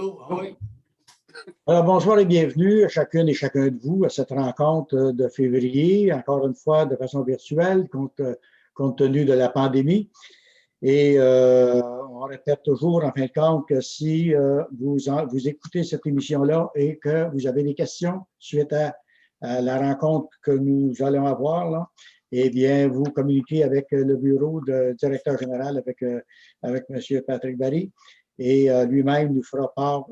Oui. Alors, bonsoir et bienvenue à chacune et chacun de vous à cette rencontre de février, encore une fois de façon virtuelle, compte tenu de la pandémie. Et on répète toujours, en fin de compte, que si vous écoutez cette émission-là et que vous avez des questions suite à la rencontre que nous allons avoir, là, eh bien, vous communiquez avec le bureau de directeur général, avec M. Patrick Barry, et lui-même nous fera part,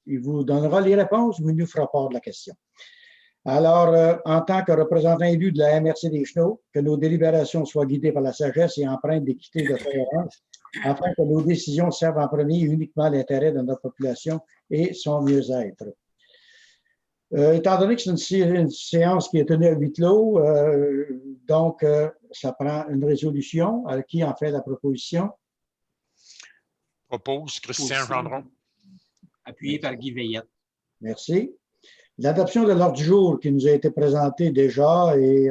il vous donnera les réponses, ou il nous fera part de la question. Alors, en tant que représentant élu de la MRC des Chenaux, que nos délibérations soient guidées par la sagesse et empreintes d'équité et de tolérance, afin que nos décisions servent en premier uniquement l'intérêt de notre population et son mieux-être. Étant donné que c'est une séance qui est tenue à huis clos, donc ça prend une résolution. Qui en fait la proposition? Propose Christian Gendron. Appuyé par Guy Veillette. Merci. L'adoption de l'ordre du jour qui nous a été présenté déjà et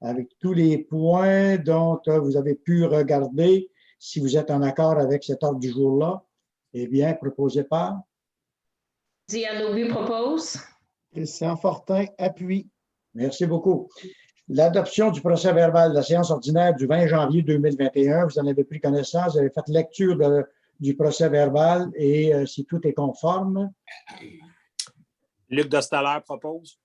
avec tous les points dont vous avez pu regarder, si vous êtes en accord avec cet ordre du jour-là, eh bien, proposé par? Diane Aubu propose. Christian Fortin appuie. Merci beaucoup. L'adoption du procès verbal de la séance ordinaire du 20 janvier 2021, vous en avez pris connaissance, vous avez fait lecture du procès verbal et si tout est conforme. Luc Dostaler propose.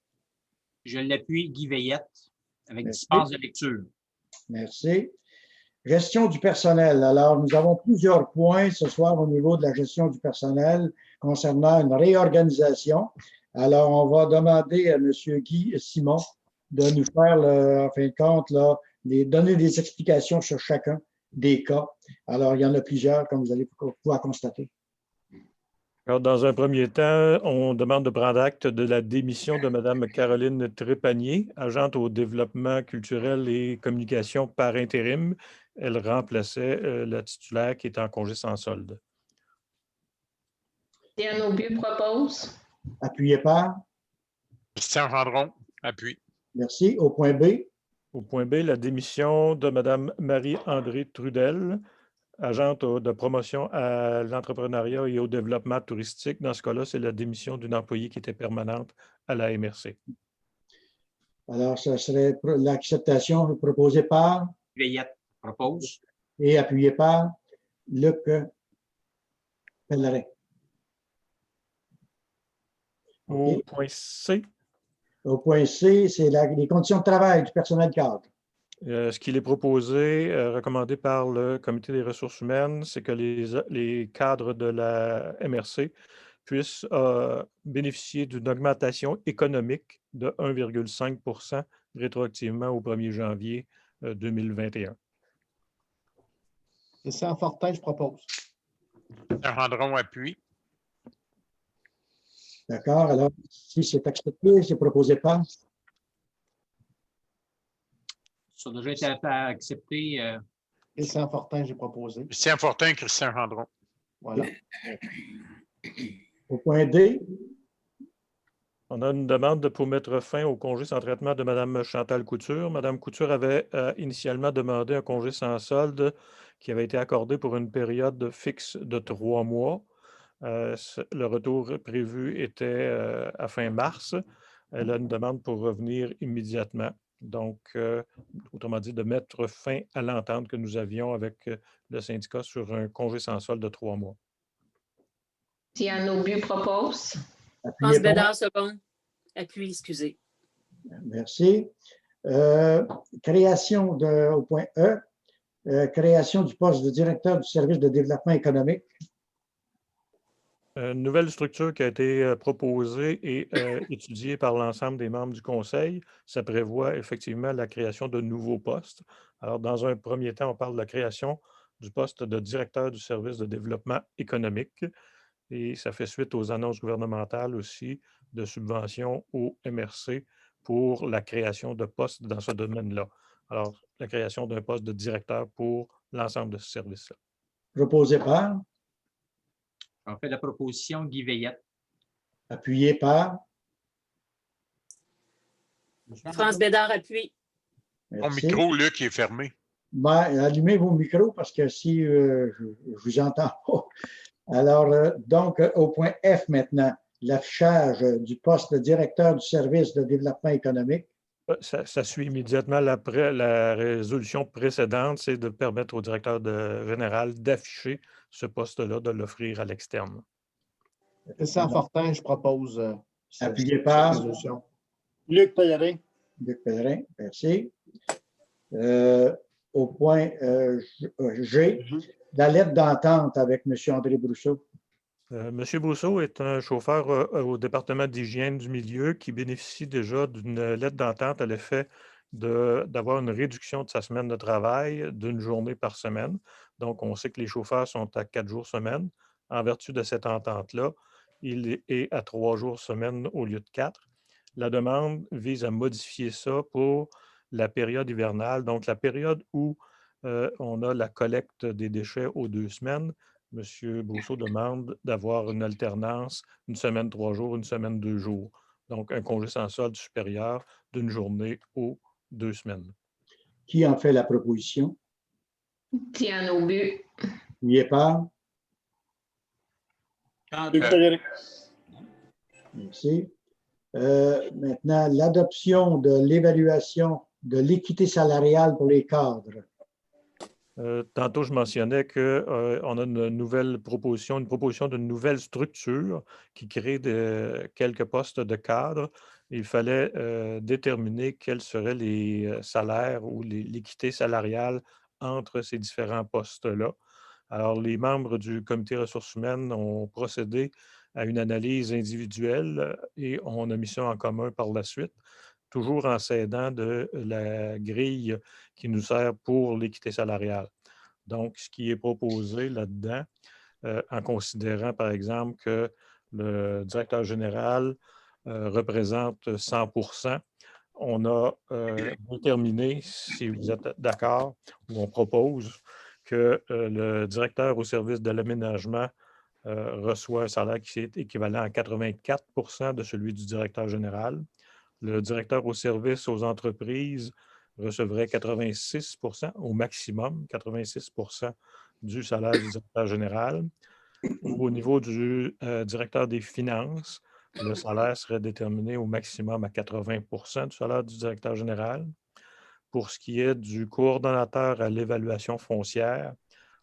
Je l'appuie, Guy Veillette, avec dispense de lecture. Merci. Gestion du personnel. Alors, nous avons plusieurs points ce soir au niveau de la gestion du personnel concernant une réorganisation. Alors, on va demander à M. Guy Simon de nous faire, en fin de compte, donner des explications sur chacun des cas. Alors, il y en a plusieurs, comme vous allez pouvoir constater. Alors, dans un premier temps, on demande de prendre acte de la démission de Mme Caroline Trépanier, agente au développement culturel et communication par intérim. Elle remplaçait la titulaire qui est en congé sans solde. Diane Aubu propose. Appuyé par? Christian Gendron, appuie. Merci. Au point B? Au point B, la démission de Mme Marie-André Trudel, agente de promotion à l'entrepreneuriat et au développement touristique. Dans ce cas-là, c'est la démission d'une employée qui était permanente à la MRC. Alors, ce serait l'acceptation proposée par? Veillette propose. Et appuyé par Luc Pellerin. Au point C. Au point C, c'est les conditions de travail du personnel cadre. Ce qu'il est proposé, recommandé par le Comité des ressources humaines, c'est que les cadres de la MRC puissent bénéficier d'une augmentation économique de 1,5 % rétroactivement au 1er janvier 2021. Christian Fortin, je propose. Gendron, appuie. D'accord. Alors, si c'est accepté, c'est proposé par? Ça a déjà été accepté. Christian Fortin, j'ai proposé. Christian Fortin, Christian Gendron. Voilà. Au point D? On a une demande pour mettre fin au congé sans traitement de Mme Chantal Couture. Mme Couture avait initialement demandé un congé sans solde qui avait été accordé pour une période fixe de 3 mois. Le retour prévu était à fin mars. Elle a une demande pour revenir immédiatement. Donc, autrement dit, de mettre fin à l'entente que nous avions avec le syndicat sur un congé sans solde de 3 mois. Diane Aubu propose. France Bédard, seconde. Appuie, excusez. Merci. Création au point E, création du poste de directeur du service de développement économique. Une nouvelle structure qui a été proposée et étudiée par l'ensemble des membres du Conseil. Ça prévoit effectivement la création de nouveaux postes. Alors, dans un premier temps, on parle de la création du poste de directeur du service de développement économique. Et ça fait suite aux annonces gouvernementales aussi de subventions au MRC pour la création de postes dans ce domaine-là. Alors, la création d'un poste de directeur pour l'ensemble de ce service-là. Proposé par? On fait la proposition, Guy Veillette. Appuyé par? France Bédard, appuie. Mon micro, Luc, est fermé. Ben, allumez vos micros parce que si je vous entends pas. Alors, donc, au point F maintenant, l'affichage du poste de directeur du service de développement économique. Ça suit immédiatement après la résolution précédente, c'est de permettre au directeur général d'afficher ce poste-là, de l'offrir à l'externe. Christian Fortin, je propose Appuyé cette par résolution. Luc Pellerin. Luc Pellerin, merci. Au point G, la lettre d'entente avec M. André Brousseau. M. Brousseau est un chauffeur au département d'hygiène du milieu qui bénéficie déjà d'une lettre d'entente à l'effet d'avoir une réduction de sa semaine de travail d'une journée par semaine. Donc, on sait que les chauffeurs sont à 4 jours semaine. En vertu de cette entente-là, il est à 3 jours semaine au lieu de 4. La demande vise à modifier ça pour la période hivernale, donc la période où on a la collecte des déchets aux 2 semaines. M. Brousseau demande d'avoir une alternance, une semaine 3 jours, une semaine 2 jours. Donc, un congé sans solde supérieur d'une journée aux 2 semaines. Qui en fait la proposition? Diane Aubu. Appuyé par Luc Pellerin. Merci. Maintenant, l'adoption de l'évaluation de l'équité salariale pour les cadres. Tantôt, je mentionnais qu'on a une proposition d'une nouvelle structure qui crée quelques postes de cadres. Il fallait déterminer quels seraient les salaires ou l'équité salariale entre ces différents postes-là. Alors, les membres du comité ressources humaines ont procédé à une analyse individuelle et on a mis ça en commun par la suite, toujours en s'aidant de la grille qui nous sert pour l'équité salariale. Donc, ce qui est proposé là-dedans, en considérant, par exemple, que le directeur général représente 100 %, on a déterminé, si vous êtes d'accord, ou on propose que le directeur au service de l'aménagement reçoit un salaire qui est équivalent à 84 % de celui du directeur général. Le directeur au service aux entreprises recevrait 86 % au maximum, 86 % du salaire du directeur général. Au niveau du directeur des finances, le salaire serait déterminé au maximum à 80 % du salaire du directeur général. Pour ce qui est du coordonnateur à l'évaluation foncière,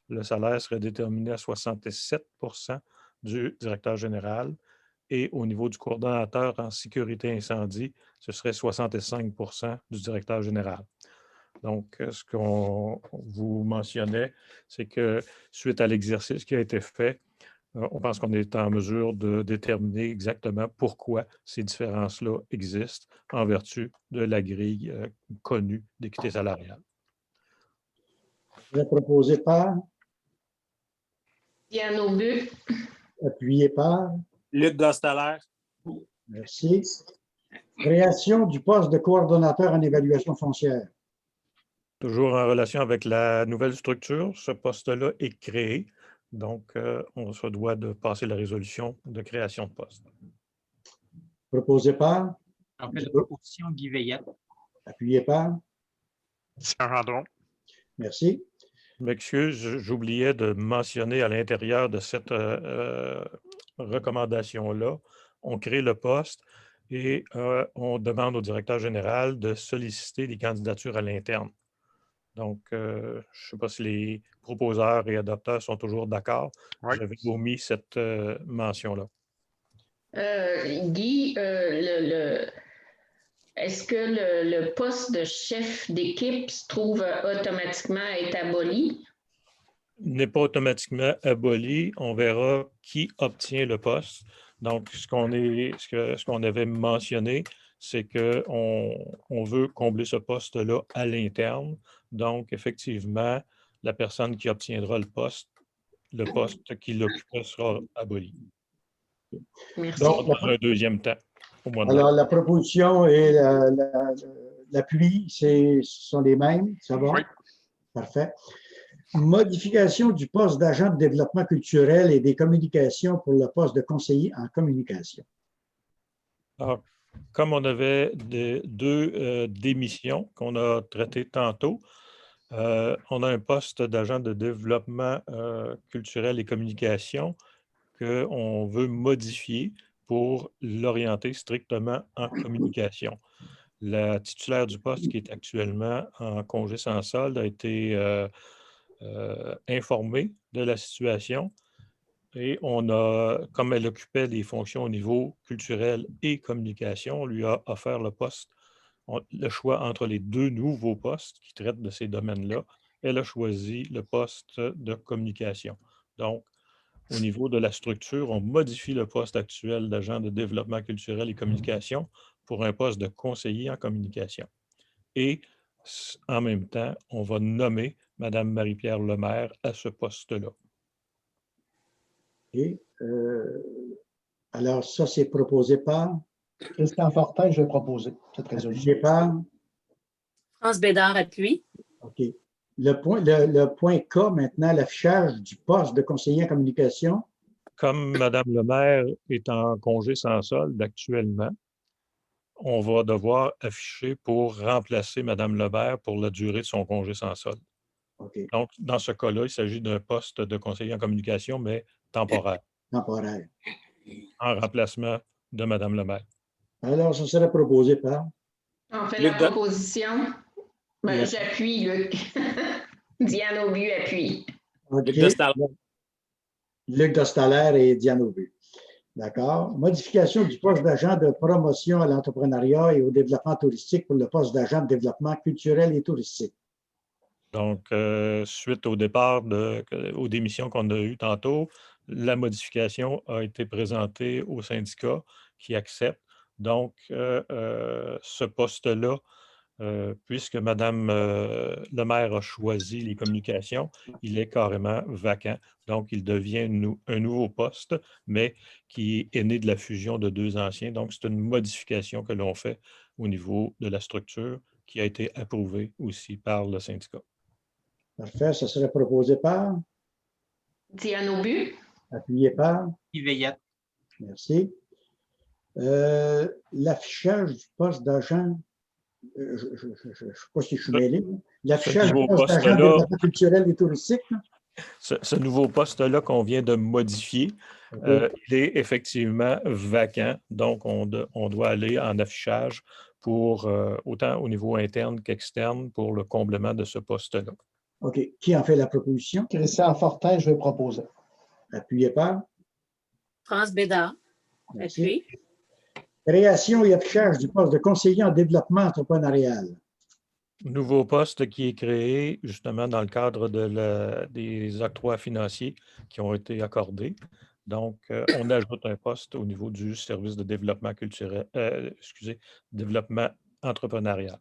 le salaire serait déterminé à 67 % du directeur général. Et au niveau du coordonnateur en sécurité incendie, ce serait 65 % du directeur général. Donc, ce qu'on vous mentionnait, c'est que suite à l'exercice qui a été fait, on pense qu'on est en mesure de déterminer exactement pourquoi ces différences-là existent en vertu de la grille connue d'équité salariale. Proposé par Diane Aubu. Appuyé par Luc Gosteller. Merci. Création du poste de coordonnateur en évaluation foncière. Toujours en relation avec la nouvelle structure, ce poste-là est créé. Donc, on se doit de passer la résolution de création de poste. Proposé par En fait, la proposition Guy Veillette. Appuyé par Saint-Gendron. Merci. Je m'excuse, j'oubliais de mentionner à l'intérieur de cette recommandation-là, on crée le poste et on demande au directeur général de solliciter des candidatures à l'interne. Donc, je ne sais pas si les proposeurs et adopteurs sont toujours d'accord. Oui. J'avais omis cette mention-là. Guy, est-ce que le poste de chef d'équipe se trouve automatiquement à être aboli? N'est pas automatiquement aboli. On verra qui obtient le poste. Donc, ce qu'on avait mentionné, c'est qu'on veut combler ce poste-là à l'interne. Donc, effectivement, la personne qui obtiendra le poste qui l'occupera sera aboli. Merci. Donc, Dans un deuxième temps. Alors, la proposition et l'appui, ce sont les mêmes. Ça va? Oui. Parfait. Modification du poste d'agent de développement culturel et des communications pour le poste de conseiller en communication. Alors, comme on avait deux démissions qu'on a traitées tantôt, on a un poste d'agent de développement culturel et communication qu'on veut modifier pour l'orienter strictement en communication. La titulaire du poste qui est actuellement en congé sans solde a été informée de la situation et on a, comme elle occupait des fonctions au niveau culturel et communication, on lui a offert le choix entre les deux nouveaux postes qui traitent de ces domaines-là. Elle a choisi le poste de communication. Donc, au niveau de la structure, on modifie le poste actuel d'agent de développement culturel et communication pour un poste de conseiller en communication. Et en même temps, on va nommer Mme Marie-Pierre Lemaire à ce poste-là. OK. Alors, ça, c'est proposé par? Christian Fortin, je vais proposer cette Appuyé résolution. par? France Bédard appuie. OK. Le point K, maintenant, l'affichage du poste de conseiller en communication. Comme Mme Lemaire est en congé sans solde actuellement, on va devoir afficher pour remplacer Mme Lemaire pour la durée de son congé sans solde. OK. Donc, dans ce cas-là, il s'agit d'un poste de conseiller en communication, mais temporaire, Temporaire. en remplacement de Mme Lemaire. Alors, ça serait proposé par? On fait Luc la Don- proposition. Ben, Oui. j'appuie, Luc. Diane Aubu appuie. OK. Luc Dostal. Luc Dostalaire et Diane Aubu. D'accord. Modification du poste d'agent de promotion à l'entrepreneuriat et au développement touristique pour le poste d'agent de développement culturel et touristique. Donc, suite au départ, aux démissions qu'on a eues tantôt, la modification a été présentée au syndicat qui accepte. Donc, ce poste-là, puisque Mme Lemaire a choisi les communications, il est carrément vacant. Donc, il devient un nouveau poste, mais qui est né de la fusion de deux anciens. Donc, c'est une modification que l'on fait au niveau de la structure qui a été approuvée aussi par le syndicat. Parfait. Ça serait proposé par? Diane Aubu. Appuyé par? Guy Veillette. Merci. L'affichage du poste d'agent, je ne sais pas si je suis mêlé. L'affichage du nouveau poste d'agent de poste-là- développement culturel et touristique. Ce nouveau poste-là qu'on vient de modifier, OK. il est effectivement vacant. Donc, on doit aller en affichage pour autant au niveau interne qu'externe pour le comblement de ce poste-là. OK. Qui en fait la proposition? Christian Fortin, je vais proposer. Appuyé par? France Bédard Merci. appuie. Création et affichage du poste de conseiller en développement entrepreneurial. Nouveau poste qui est créé justement dans le cadre des octrois financiers qui ont été accordés. Donc, on ajoute un poste au niveau du service de développement culturel, développement entrepreneurial.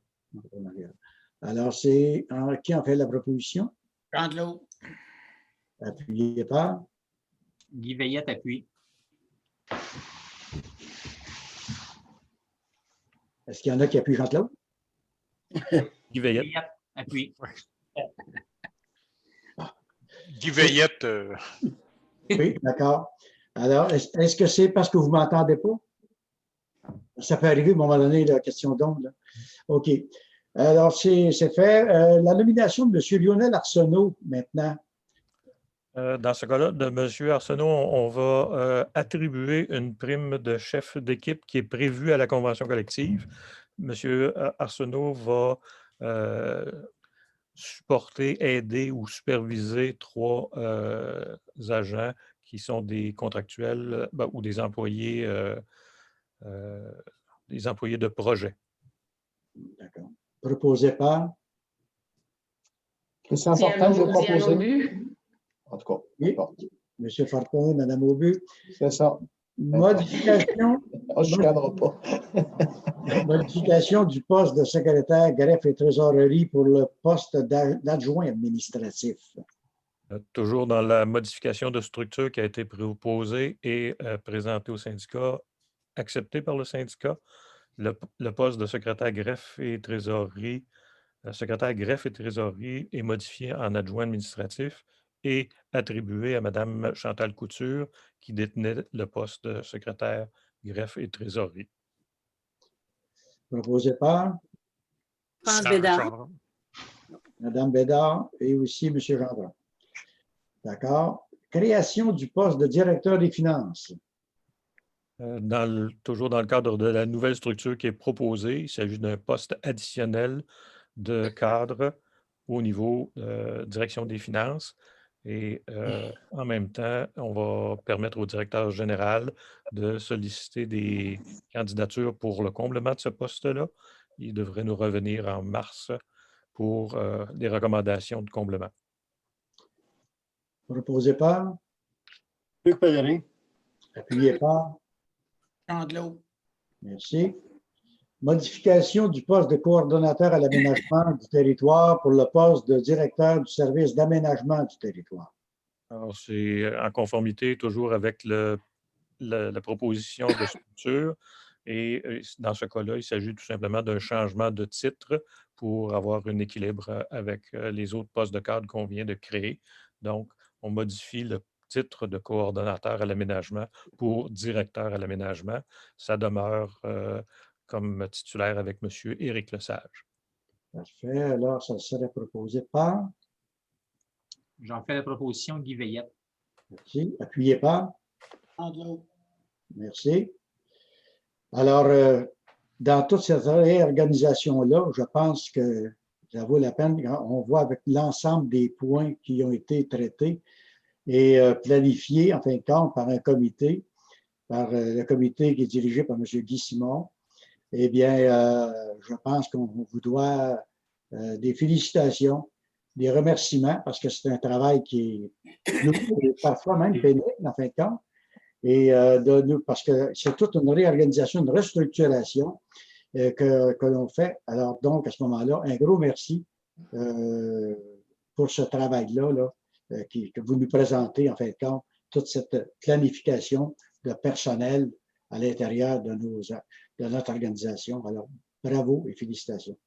Alors, c'est qui en fait la proposition? Jean-Claude. Appuyé par? Guy Veillette appuie. Est-ce qu'il y en a qui appuient Jean-Claude? Guy Veillette. Veillette appuie. Guy Veillette, Oui, d'accord. Alors, est-ce que c'est parce que vous ne m'entendez pas? Ça peut arriver à un moment donné, la question d'onde. là. OK. Alors, c'est fait. La nomination de M. Lionel Arsenault, maintenant. Dans ce cas-là, de M. Arsenault, on va attribuer une prime de chef d'équipe qui est prévue à la convention collective. M. Arsenault va supporter, aider ou superviser 3 agents qui sont des contractuels ou des employés de projet. D'accord. Proposé par? Christian Fortin, je vais Diane proposer. Aubu. En tout cas, Oui. bon, M. Fortin, Mme Aubu. c'est ça. Modification, On ne chicanera pas. modification du poste de secrétaire greffe et trésorerie pour le poste d'adjoint administratif. Toujours dans la modification de structure qui a été proposée et présentée au syndicat, acceptée par le syndicat, le poste de secrétaire greffe et trésorerie, est modifié en adjoint administratif et attribué à Mme Chantal Couture, qui détenait le poste de secrétaire greffe et trésorerie. Proposé par France Bédard. Mme Bédard et aussi M. Gendron. D'accord. création du poste de directeur des finances. Toujours dans le cadre de la nouvelle structure qui est proposée, il s'agit d'un poste additionnel de cadre au niveau direction des finances. Et en même temps, on va permettre au directeur général de solliciter des candidatures pour le comblement de ce poste-là. Il devrait nous revenir en mars pour des recommandations de comblement. Proposé par, Luc Pellerin. appuyé par. Chandlot. Merci. Modification du poste de coordonnateur à l'aménagement du territoire pour le poste de directeur du service d'aménagement du territoire. Alors, c'est en conformité toujours avec la proposition de structure. Et dans ce cas-là, il s'agit tout simplement d'un changement de titre pour avoir un équilibre avec les autres postes de cadre qu'on vient de créer. Donc, on modifie le titre de coordonnateur à l'aménagement pour directeur à l'aménagement. Ça demeure comme titulaire avec M. Éric Lesage. Parfait. Alors, ça serait proposé par. J'en fais la proposition, Guy Veillette. Merci. Appuyé par. Chandlot. Merci. Alors, dans toute cette réorganisation-là, je pense que ça vaut la peine. On voit avec l'ensemble des points qui ont été traités et planifiés, en fin de compte, par un comité, par le comité qui est dirigé par M. Guy Simon. Eh bien, je pense qu'on vous doit des félicitations, des remerciements, parce que c'est un travail qui est parfois même pénible, en fin de compte. Et parce que c'est toute une réorganisation, une restructuration que l'on fait. Alors, donc, à ce moment-là, un gros merci pour ce travail-là que vous nous présentez, en fin de compte, toute cette planification de personnel à l'intérieur de notre organisation. Alors, bravo et félicitations.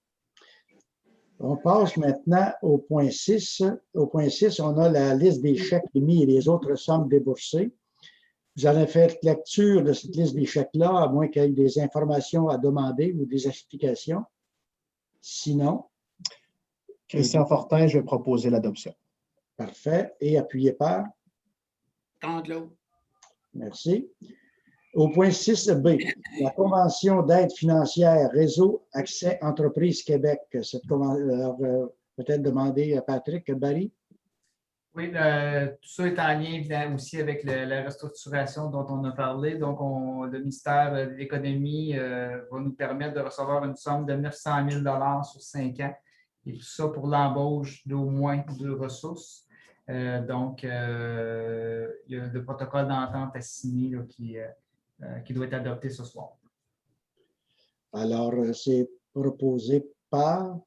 On passe maintenant au point 6. Au point 6, on a la liste des chèques émis et les autres sommes déboursées. Vous allez faire lecture de cette liste des chèques-là, à moins qu'il y ait des informations à demander ou des explications. Sinon. Christian Fortin, je vais proposer l'adoption. Parfait. Et appuyé par? Chandlot. Merci. Au point 6B, la Convention d'aide financière Réseau Accès Entreprises Québec. Peut-être demander à Patrick Barry. Oui, tout ça est en lien évidemment aussi avec la restructuration dont on a parlé. Donc, le ministère de l'Économie va nous permettre de recevoir une somme de 900 000 sur 5 ans. Et tout ça pour l'embauche d'au moins 2 ressources. Donc, il y a le protocole d'entente à signer là, qui doit être adopté ce soir. Alors, c'est proposé par?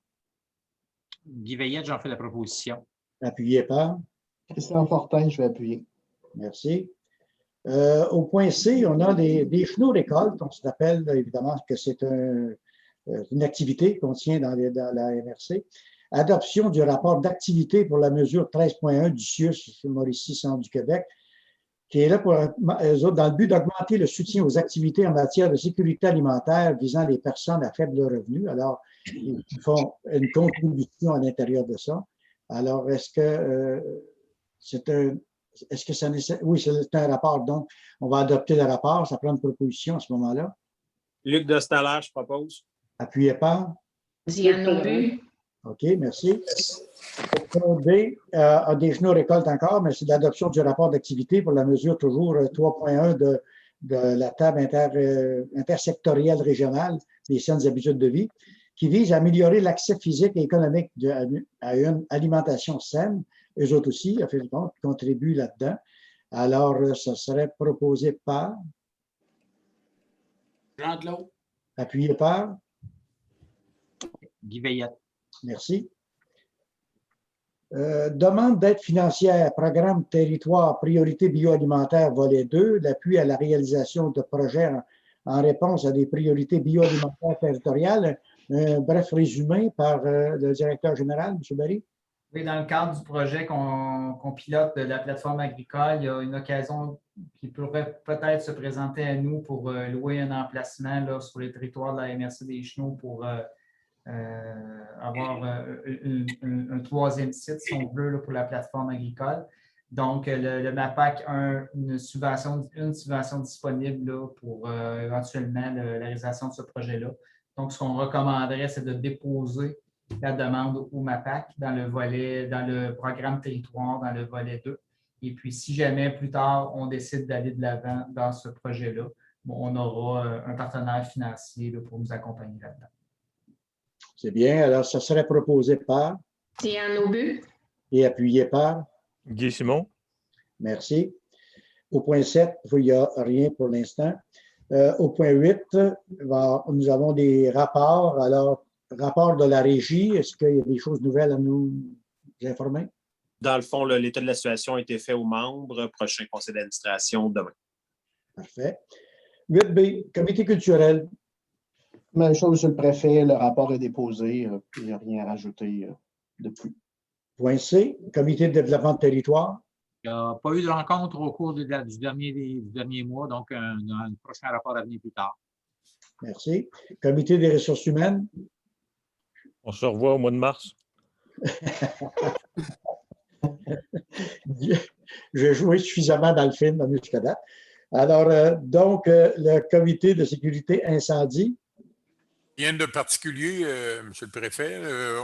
Guy Veillette, j'en fais la proposition. Appuyé par? Christian Fortin, je vais appuyer. Merci. Au point C, on a des chenaux récoltes. On s'appelle évidemment que c'est une activité qu'on tient dans la MRC. Adoption du rapport d'activité pour la mesure 13.1 du CIUS, Mauricie, Centre du Québec, qui est là pour, dans le but d'augmenter le soutien aux activités en matière de sécurité alimentaire visant les personnes à faible revenu. Alors, ils font une contribution à l'intérieur de ça. Alors, est-ce que ça nécessite? Oui, c'est un rapport, donc on va adopter le rapport, ça prend une proposition à ce moment-là. Luc Dostalaire, je propose. Appuyé par? Diane Aubu. OK, merci. Point B, a des genoux récoltes encore, mais c'est l'adoption du rapport d'activité pour la mesure toujours 3.1 de la table intersectorielle régionale des saines habitudes de vie, qui vise à améliorer l'accès physique et économique à une alimentation saine. Eux autres aussi, à fait compte, contribuent là-dedans. Alors, ça serait proposé par? Chandlot. Appuyé par? Guy Veillette. Merci. Demande d'aide financière, programme territoire, priorité bioalimentaire, volet 2, l'appui à la réalisation de projets en réponse à des priorités bioalimentaires territoriales. Bref résumé par le directeur général, M. Barry. Oui, dans le cadre du projet qu'on pilote de la plateforme agricole, il y a une occasion qui pourrait peut-être se présenter à nous pour louer un emplacement là, sur les territoires de la MRC des Chenaux pour avoir un troisième site, si on veut, là, pour la plateforme agricole. Donc, le MAPAC a une subvention disponible là, pour éventuellement la réalisation de ce projet-là. Donc, ce qu'on recommanderait, c'est de déposer la demande au MAPAC dans le programme territoire, dans le volet 2. Et puis, si jamais plus tard, on décide d'aller de l'avant dans ce projet-là, on aura un partenaire financier là, pour nous accompagner là-dedans. C'est bien. Alors, ça serait proposé par Diane Aubu. et appuyé par. Guy Simon. Merci. Au point 7, il n'y a rien pour l'instant. Au point 8, nous avons des rapports. Alors, rapport de la régie, est-ce qu'il y a des choses nouvelles à nous informer? Dans le fond, l'état de la situation a été fait aux membres. Prochain conseil d'administration demain. Parfait. 8B, comité culturel. Même chose, Monsieur le Préfet, le rapport est déposé. Il n'y a rien à rajouter de plus. Point C, comité de développement de territoire. Il n'y a pas eu de rencontre au cours du dernier mois, donc un prochain rapport à venir plus tard. Merci. Comité des ressources humaines. On se revoit au mois de mars. J'ai joué suffisamment dans le film jusqu'à date. Alors, le comité de sécurité incendie. Rien de particulier, Monsieur le Préfet.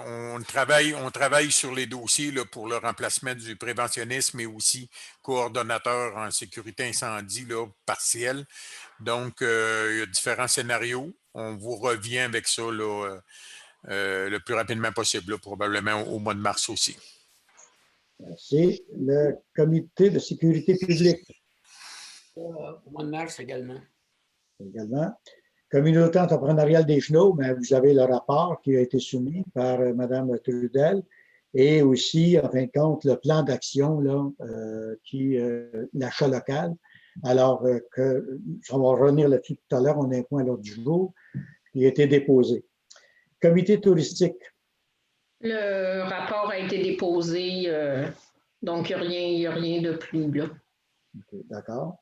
On travaille sur les dossiers là, pour le remplacement du préventionnisme et aussi coordonnateur en sécurité incendie là, partiel. Donc, il y a différents scénarios. On vous revient avec ça là, le plus rapidement possible, là, probablement au mois de mars aussi. Merci. Le comité de sécurité publique. Au mois de mars également. Également. Communauté entrepreneuriale des Chenaux, mais vous avez le rapport qui a été soumis par Mme Trudel et aussi, en fin de compte, le plan d'action, l'achat local. Alors, on va revenir là-dessus tout à l'heure, on a un point à l'ordre du jour qui a été déposé. Comité touristique. Le rapport a été déposé, donc il n'y a rien de plus là. Okay, d'accord.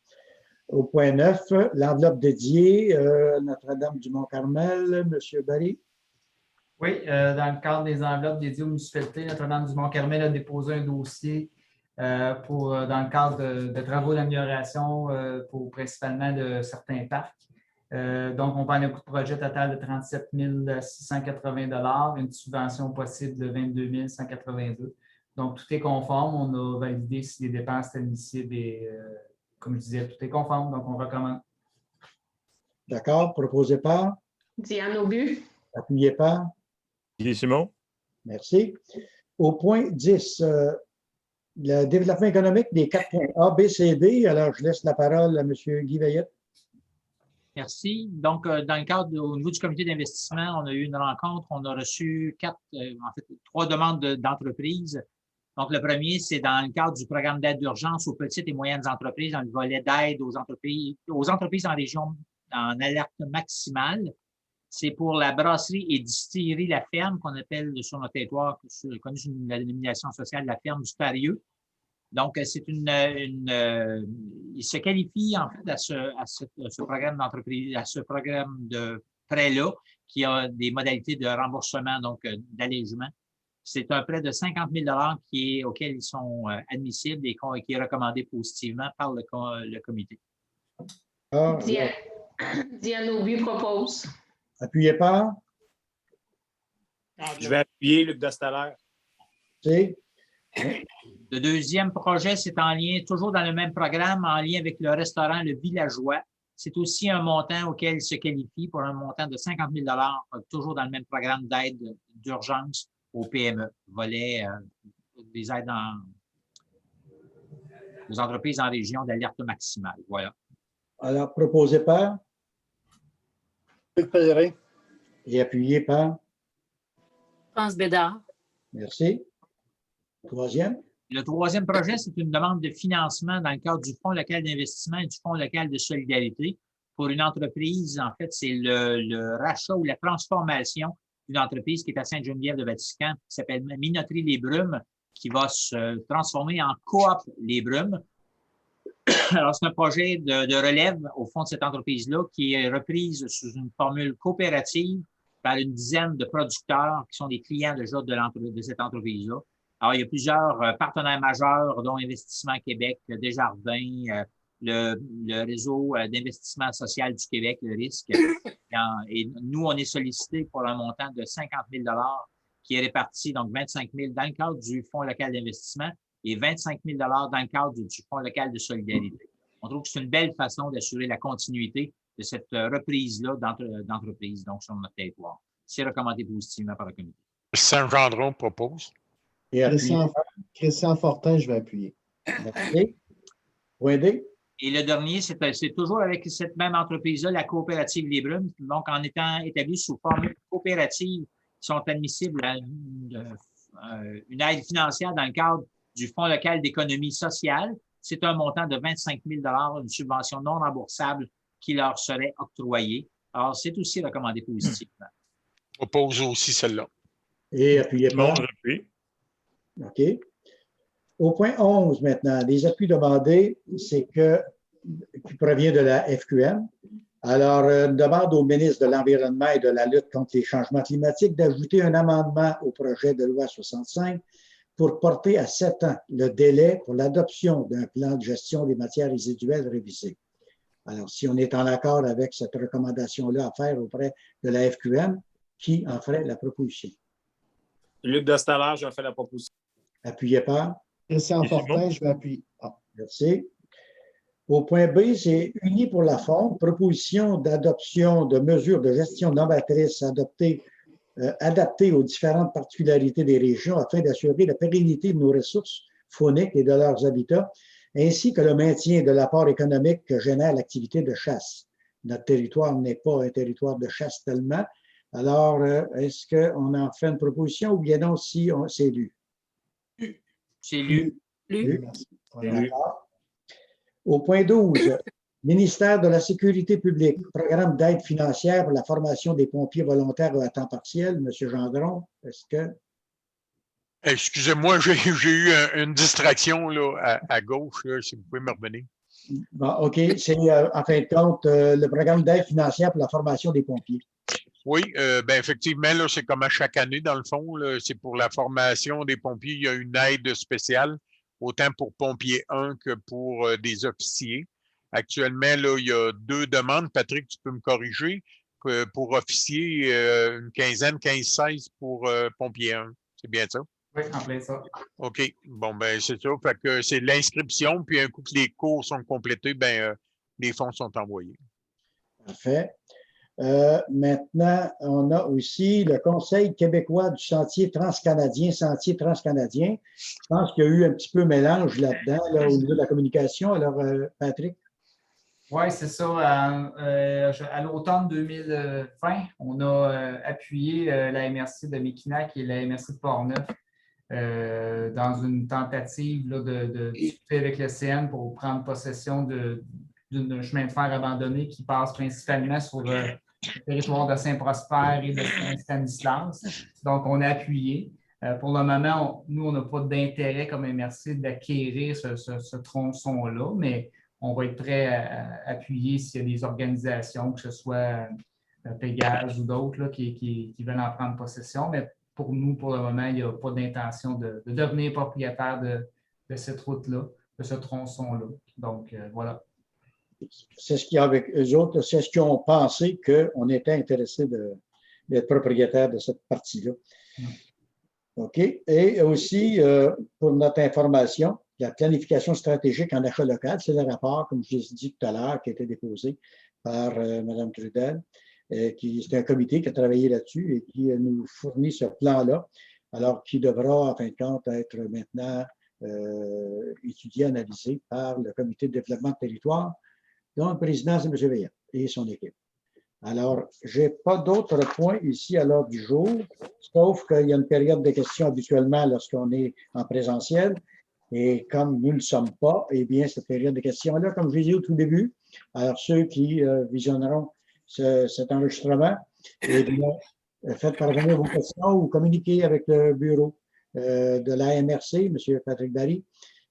Au point 9, l'enveloppe dédiée, Notre-Dame-du-Mont-Carmel, M. Barry. Oui, dans le cadre des enveloppes dédiées aux municipalités, Notre-Dame-du-Mont-Carmel a déposé un dossier dans le cadre de travaux d'amélioration pour principalement de certains parcs. Donc, on parle d'un coût de projet total de 37 680 $, une subvention possible de 22 182. Donc, tout est conforme. On a validé si les dépenses étaient admissibles et, comme je disais, tout est conforme. Donc, on recommande. D'accord. Proposé par? Diane Aubu. Appuyé par? Guy Simon. Merci. Au point 10, le développement économique des 4 points A, B, C, D. Alors, je laisse la parole à M. Guy Veillette. Merci. Donc, dans le cadre, au niveau du comité d'investissement, on a eu une rencontre. On a reçu 3 demandes d'entreprises. Donc, le premier, c'est dans le cadre du programme d'aide d'urgence aux petites et moyennes entreprises, dans le volet d'aide aux entreprises en région en alerte maximale. C'est pour la brasserie et distillerie La Ferme, qu'on appelle sur notre territoire, connue sous la dénomination sociale La Ferme du Parieux. Donc, c'est il se qualifie en fait à ce programme d'entreprise, à ce programme de prêt-là, qui a des modalités de remboursement, donc d'allègement. C'est un prêt de 50 000 $ auquel ils sont admissibles et qui est recommandé positivement par le comité. Diane Aubu propose. Appuyé par? Je vais appuyer Luc Dostaler. C'est? Le deuxième projet, c'est en lien, toujours dans le même programme, en lien avec le restaurant Le Villageois. C'est aussi un montant auquel il se qualifie pour un montant de 50 000 $, toujours dans le même programme d'aide d'urgence au PME, volet des aides aux entreprises en région d'alerte maximale. Voilà. Alors, proposé par? Luc Pellerin. Et appuyé par? France Bédard. Merci. Troisième? Le troisième projet, c'est une demande de financement dans le cadre du Fonds local d'investissement et du Fonds local de solidarité pour une entreprise. En fait, c'est le rachat ou la transformation d'une entreprise qui est à Sainte-Geneviève-de-Vatican, qui s'appelle Minoterie Les Brumes, qui va se transformer en Coop Les Brumes. Alors, c'est un projet de relève au fond de cette entreprise-là qui est reprise sous une formule coopérative par une dizaine de producteurs qui sont des clients déjà de cette entreprise-là. Alors, il y a plusieurs partenaires majeurs, dont Investissement Québec, Desjardins, le réseau d'investissement social du Québec, le RISC. Et nous, on est sollicité pour un montant de 50 000 qui est réparti, donc 25 000 dans le cadre du Fonds local d'investissement et 25 000 dans le cadre du Fonds local de solidarité. On trouve que c'est une belle façon d'assurer la continuité de cette reprise-là d'entreprise, donc sur notre territoire. C'est recommandé positivement par le comité. Saint-Gendron propose. Et Christian Fortin, je vais appuyer. Merci. Point D. Et le dernier, c'est toujours avec cette même entreprise-là, la coopérative Les Brumes. Donc, en étant établie sous forme coopérative, ils sont admissibles à une aide financière dans le cadre du Fonds local d'économie sociale. C'est un montant de 25 000 une subvention non remboursable qui leur serait octroyée. Alors, c'est aussi recommandé positivement. Propose aussi celle-là. Et appuyez pas. Non, j'appuie. OK. Au point 11 maintenant, des appuis demandés, c'est qui provient de la FQM. Alors, une demande au ministre de l'Environnement et de la lutte contre les changements climatiques d'ajouter un amendement au projet de loi 65 pour porter à 7 ans le délai pour l'adoption d'un plan de gestion des matières résiduelles révisé. Alors, si on est en accord avec cette recommandation-là à faire auprès de la FQM, qui en ferait la proposition? Luc Dostalard, j'en fais la proposition. Appuyez par. Christian Fortin, je vais appuyer. Ah. Merci. Au point B, c'est Unis pour la faune, proposition d'adoption de mesures de gestion novatrices adaptées aux différentes particularités des régions afin d'assurer la pérennité de nos ressources fauniques et de leurs habitats, ainsi que le maintien de l'apport économique que génère l'activité de chasse. Notre territoire n'est pas un territoire de chasse tellement. Alors, est-ce qu'on en fait une proposition ou bien non si c'est lu? C'est lu. D'accord. Au point 12, ministère de la Sécurité publique, programme d'aide financière pour la formation des pompiers volontaires à temps partiel. Monsieur Gendron, est-ce que... Excusez-moi, j'ai eu une distraction là, à gauche, là, si vous pouvez me revenir. Bon, OK, c'est en fin de compte le programme d'aide financière pour la formation des pompiers. Oui, ben effectivement, là, c'est comme à chaque année, dans le fond, c'est pour la formation des pompiers. Il y a une aide spéciale, autant pour pompiers 1 que pour des officiers. Actuellement, là, il y a 2 demandes. Patrick, tu peux me corriger. Pour officiers, une quinzaine, 15-16 pour pompiers 1. C'est bien ça? Oui, en plein ça. OK. Bon, ben c'est ça. Fait que c'est l'inscription, puis un coup que les cours sont complétés, ben les fonds sont envoyés. Parfait. Maintenant, on a aussi le Conseil québécois du sentier transcanadien. Je pense qu'il y a eu un petit peu mélange là-dedans, là, au niveau de la communication. Alors, Patrick? Oui, c'est ça. À l'automne 2020, on a appuyé la MRC de Mekinac et la MRC de Portneuf dans une tentative là, de discuter avec le CN pour prendre possession d'un chemin de fer abandonné qui passe principalement sur le territoire de Saint-Prosper et de Saint-Stanislas. Donc, on a appuyé. Pour le moment, nous, on n'a pas d'intérêt comme MRC d'acquérir ce tronçon-là, mais on va être prêt à appuyer s'il y a des organisations, que ce soit Pégase ou d'autres, qui veulent en prendre possession. Mais pour nous, pour le moment, il n'y a pas d'intention de devenir propriétaire de cette route-là, de ce tronçon-là. Donc, voilà. C'est ce qu'il y a avec eux autres, c'est ce qu'ils ont pensé qu'on était intéressé d'être propriétaire de cette partie-là. OK. Et aussi, pour notre information, la planification stratégique en achat local, c'est le rapport, comme je l'ai dit tout à l'heure, qui a été déposé par Mme Trudel. C'est un comité qui a travaillé là-dessus et qui nous fournit ce plan-là, alors qui devra, en fin de compte, être maintenant étudié, analysé par le comité de développement de territoire, dont le président, c'est M. Veillant et son équipe. Alors, je n'ai pas d'autres points ici à l'ordre du jour, sauf qu'il y a une période de questions habituellement lorsqu'on est en présentiel. Et comme nous ne le sommes pas, eh bien, cette période de questions-là, comme je l'ai dit au tout début, alors ceux qui visionneront cet enregistrement, eh bien, faites parvenir vos questions ou communiquez avec le bureau de l'AMRC, M. Patrick Barry,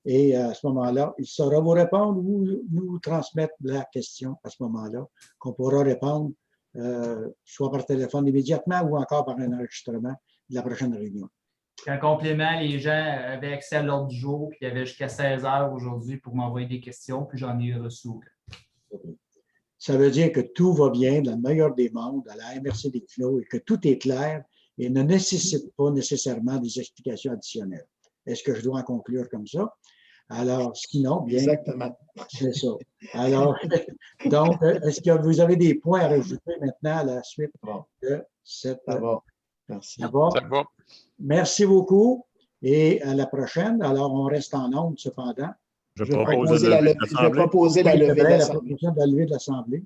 et à ce moment-là, il saura vous répondre ou nous transmettre la question à ce moment-là, qu'on pourra répondre soit par téléphone immédiatement ou encore par un enregistrement de la prochaine réunion. Puis en complément, les gens avaient accès à l'ordre du jour, puis il y avait jusqu'à 16 heures aujourd'hui pour m'envoyer des questions, puis j'en ai reçu. Ça veut dire que tout va bien dans le meilleur des mondes à la MRC des Clos et que tout est clair et ne nécessite pas nécessairement des explications additionnelles. Est-ce que je dois en conclure comme ça? Alors, sinon, bien. Exactement. C'est ça. Alors, donc, est-ce que vous avez des points à rajouter maintenant à la suite de cette. Ça va. Merci. Ça va? Ça va. Merci beaucoup et à la prochaine. Alors, on reste en onde cependant. Je vais propose de lever proposer la levée de Oui, c'est l'Assemblée. vrai, la proposition de la levée de l'Assemblée.